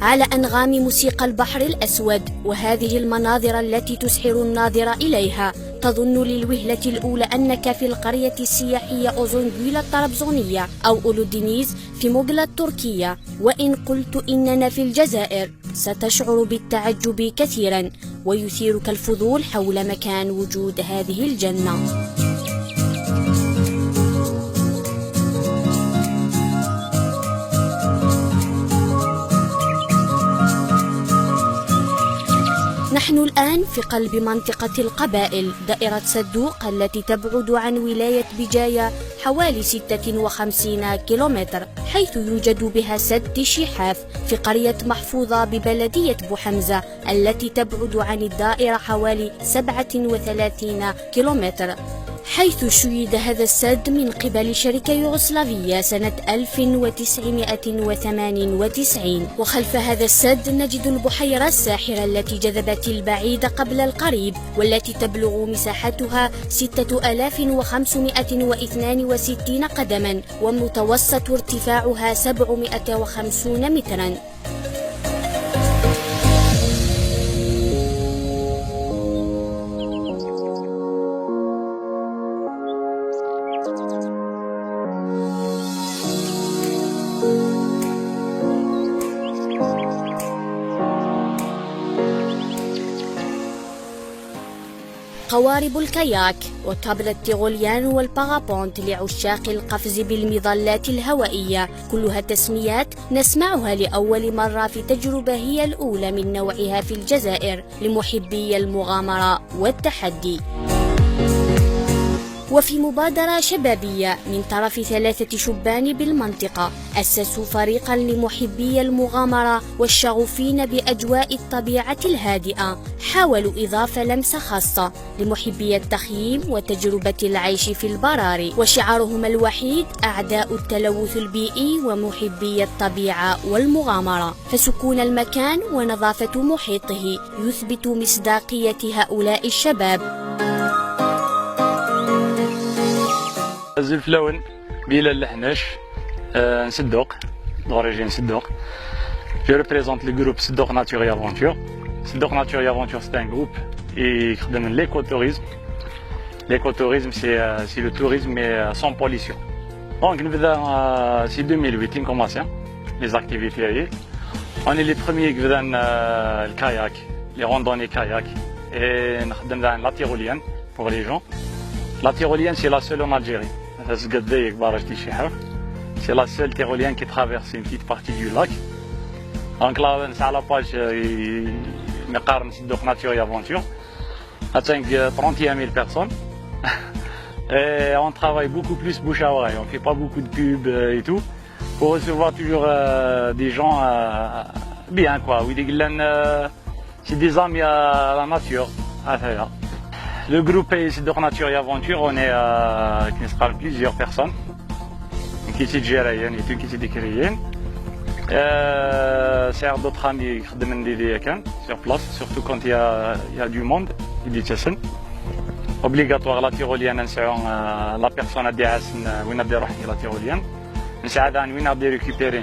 على أنغام موسيقى البحر الأسود، وهذه المناظر التي تسحر الناظر إليها تظن للوهلة الأولى أنك في القرية السياحية أوزونغولا الطرابزونية أو أولودينيز في موغلا التركية. وإن قلت إننا في الجزائر ستشعر بالتعجب كثيرا، ويثيرك الفضول حول مكان وجود هذه الجنة. نحن الآن في قلب منطقة القبائل، دائرة صدوق التي تبعد عن ولاية بجاية حوالي 56 كيلومتر، حيث يوجد بها سد شحاف في قرية محفوظة ببلدية بوحمزة التي تبعد عن الدائرة حوالي 37 كيلومتر، حيث شيد هذا السد من قبل شركة يوغوسلافية سنة 1998. وخلف هذا السد نجد البحيرة الساحرة التي جذبت البعيد قبل القريب، والتي تبلغ مساحتها 6562 قدما، ومتوسط ارتفاعها 750 مترا. قوارب الكاياك وطابلة التيغوليان والبارابونت لعشاق القفز بالمظلات الهوائية، كلها تسميات نسمعها لأول مرة في تجربة هي الأولى من نوعها في الجزائر لمحبي المغامرة والتحدي. وفي مبادرة شبابية من طرف 3 شبان بالمنطقة أسسوا فريقا لمحبي المغامرة والشغوفين بأجواء الطبيعة الهادئة، حاولوا إضافة لمسة خاصة لمحبي التخييم وتجربة العيش في البراري، وشعارهم الوحيد أعداء التلوث البيئي ومحبي الطبيعة والمغامرة. فسكون المكان ونظافة محيطه يثبت مصداقية هؤلاء الشباب. زلفلاون بلال الحناش نصدق d'origine صدق. Je représente le groupe Sidok Nature et Aventure. Sidok Nature et Aventure, c'est un groupe qui donne l'écotourisme. L'écotourisme, c'est le tourisme mais sans pollution. Donc, c'est 2008 qu'on commence les activités. On est les premiers qui donnent le kayak, les randonnées kayak, et la tyrolienne pour les gens. La tyrolienne, c'est la seule en Algérie. C'est la seule tyrolienne qui traverse une petite partie du lac. Donc là, c'est à la page Sidok Nature et Aventure. On a 31 000 personnes. Et on travaille beaucoup plus bouche à oreille. On ne fait pas beaucoup de pubs et tout. Pour recevoir toujours des gens bien, quoi. C'est des amis à la nature. Le groupe Sidok Nature et Aventure, on est plusieurs personnes. Qui sont algériennes et qui sont décriennes. C'est d'autres amis qui demandent des sur place, surtout quand il y a du monde. Obligatoire la tyrolienne, la personne a dit à la tyrolienne. On a récupérer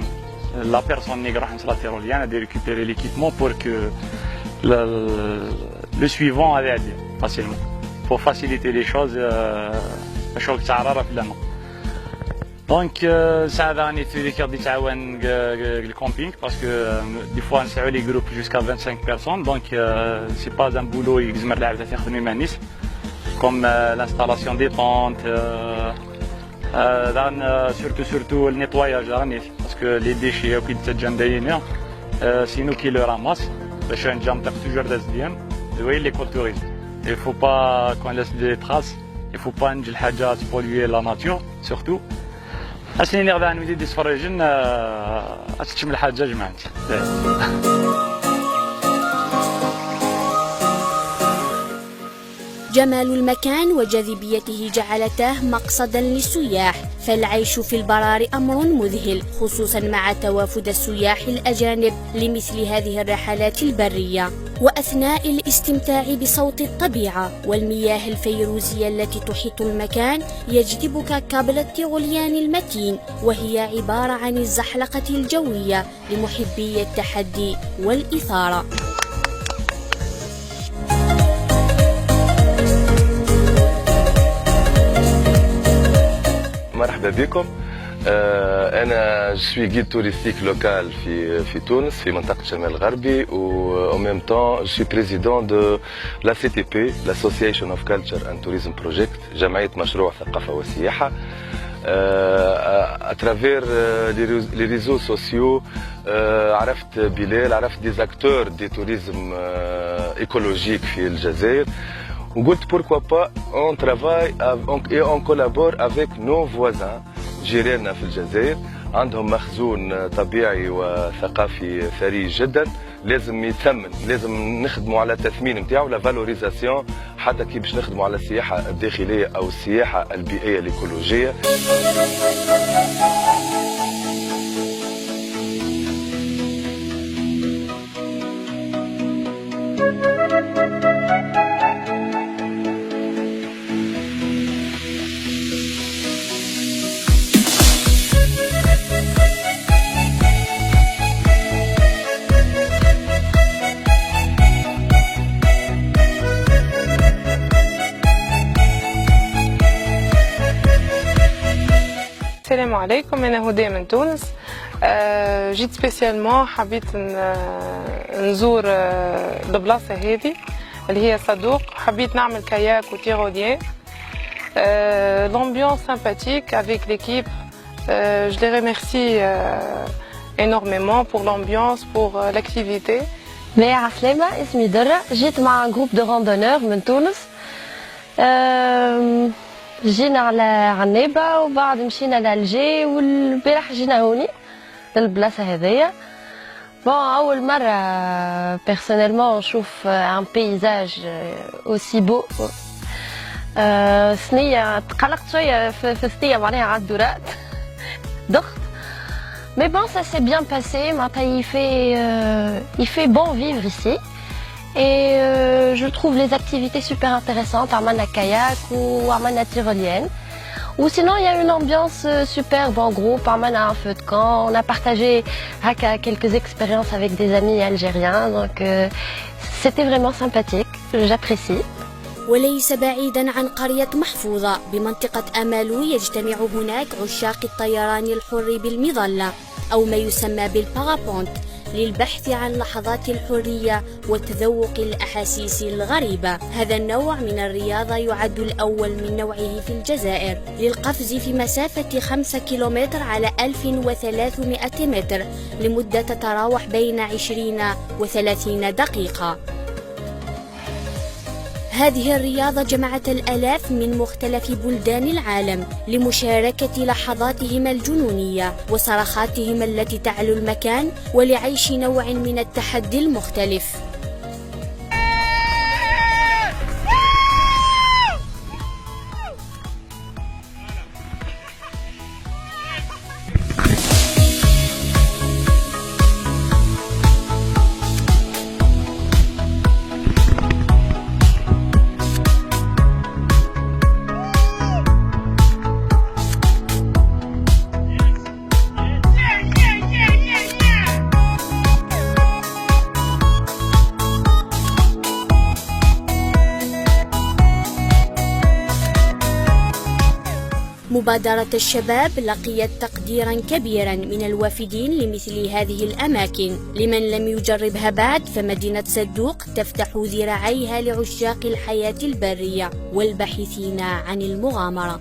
la personne qui la tyrolienne, a récupérer l'équipement pour que le suivant allait facilement. Pour faciliter les choses, donc ça a été le camping parce que des fois on a les groupes jusqu'à 25 personnes, donc c'est pas un boulot comme l'installation des tentes, surtout le nettoyage parce que les déchets c'est nous qui les ramassent. Toujours l'écotourisme. Il ne faut pas qu'on laisse des traces, il ne faut pas polluer la nature surtout. أسنين غدا نزيد يتفرجن أتشمل حاجة جمعت. جمال المكان وجاذبيته جعلته مقصدا للسياح، فالعيش في البراري أمر مذهل، خصوصا مع توافد السياح الأجانب لمثل هذه الرحلات البرية. وأثناء الاستمتاع بصوت الطبيعة والمياه الفيروزية التي تحيط المكان يجذبك كابل التيغوليان المتين، وهي عبارة عن الزحلقة الجوية لمحبي التحدي والإثارة. مرحبا بكم. انا جسوي جيد توريستيك لوكال في تونس في منطقه الشمال الغربي، و en même temps je suis président de la CTP, l'Association of Culture and Tourism Project، جمعيه مشروع ثقافه والسياحه. à travers les réseaux sociaux عرفت بلال، عرفت des acteurs du tourisme écologique في الجزائر، وقلت pourquoi pas on travaille et on collabore avec nos voisins جيراننا في الجزائر. عندهم مخزون طبيعي وثقافي ثري جدا، لازم يتثمن، لازم نخدموا على التثمين نتاعو، لا فالوريزاسيون، حتى كي باش نخدموا على السياحه الداخليه او السياحه البيئيه الايكولوجيه. السلام عليكم، أنا هدى من تونس. جيت سبيسيالمون حبيت نزور البلاصة هذه اللي هي صدوق. حبيت نعمل كاياك وتيروليان. L'ambiance sympathique avec l'équipe. Je les remercie énormément pour l'ambiance, pour l'activité. مي عسلامة، اسمي درة. جيت مع جروب دو راندونور من تونس. جينا على عنابة وبعد مشينا لالجي، والبارح جينا هوني للبلاصة هذيا. بون أول مرة بيرسونيلمون نشوف ان بيزاج اوسي بو. ثنية تقلقت شوية في ثنية معناها على الدورات ضغط. Mais bon, ça s'est bien passé. Il fait bon vivre ici. Et je trouve les activités super intéressantes, عملنا kayak ou عملنا tyrolienne. Ou sinon il y a une ambiance superbe en groupe, عملنا un feu de camp, on a partagé quelques expériences avec des amis algériens, donc c'était vraiment sympathique, j'apprécie. وليس بعيدا عن قرية محفوظة بمنطقة أمالو يجتمع هناك عشاق الطيران الحر بالمظلة أو ما يسمى بالبارابونت للبحث عن لحظات الحرية وتذوق الأحاسيس الغريبة. هذا النوع من الرياضة يعد الأول من نوعه في الجزائر للقفز في مسافة 5 كيلومتر على 1300 متر لمدة تتراوح بين 20 و30 دقيقة. هذه الرياضة جمعت الآلاف من مختلف بلدان العالم لمشاركة لحظاتهم الجنونية وصرخاتهم التي تعلو المكان ولعيش نوع من التحدي المختلف. مبادرة الشباب لقيت تقديرا كبيرا من الوافدين لمثل هذه الأماكن. لمن لم يجربها بعد فمدينة صدوق تفتح ذراعيها لعشاق الحياة البرية والباحثين عن المغامرة.